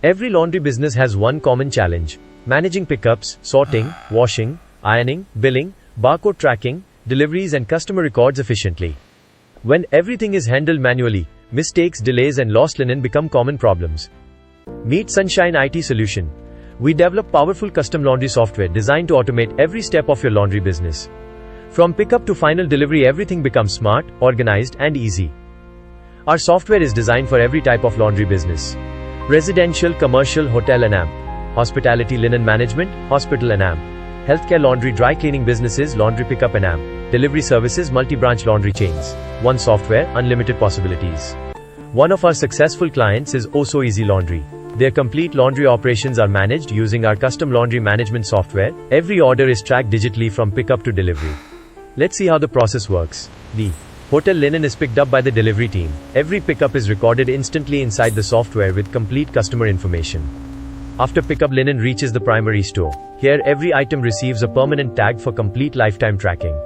Every laundry business has one common challenge: managing pickups, sorting, washing, ironing, billing, barcode tracking, deliveries and customer records efficiently. When everything is handled manually, mistakes, delays and lost linen become common problems. Meet Sunshine IT Solution. We develop powerful custom laundry software designed to automate every step of your laundry business. From pickup to final delivery, everything becomes smart, organized and easy. Our software is designed for every type of laundry business: residential, commercial, hotel and amp, hospitality, linen management, hospital and amp, healthcare, laundry, dry cleaning businesses, laundry pickup and amp, delivery services, multi-branch laundry chains. One software, unlimited possibilities. One of our successful clients is Oh So Easy Laundry. Their complete laundry operations are managed using our custom laundry management software. Every order is tracked digitally from pickup to delivery. Let's see how the process works. The hotel linen is picked up by the delivery team. Every pickup is recorded instantly inside the software with complete customer information. After pickup, linen reaches the primary store. Here, every item receives a permanent tag for complete lifetime tracking.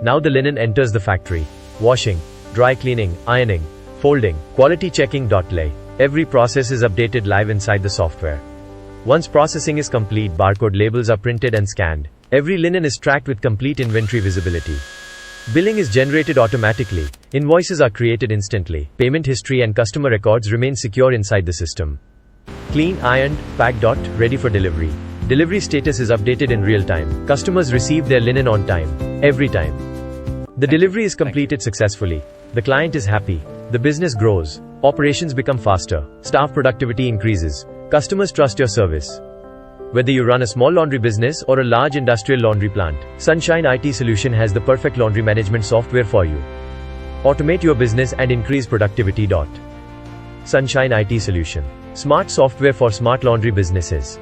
Now the linen enters the factory. Washing, dry cleaning, ironing, folding, quality checking. Lay. Every process is updated live inside the software. Once processing is complete, barcode labels are printed and scanned. Every linen is tracked with complete inventory visibility. Billing is generated automatically. Invoices are created instantly. Payment history and customer records remain secure inside the system. Clean, ironed, packed. Ready for delivery. Delivery status is updated in real time. Customers receive their linen on time, every time. The delivery is completed successfully. The client is happy. The business grows. Operations become faster. Staff productivity increases. Customers trust your service. Whether you run a small laundry business or a large industrial laundry plant, Sunshine IT Solution has the perfect laundry management software for you. Automate your business and increase productivity. Sunshine IT Solution. Smart software for smart laundry businesses.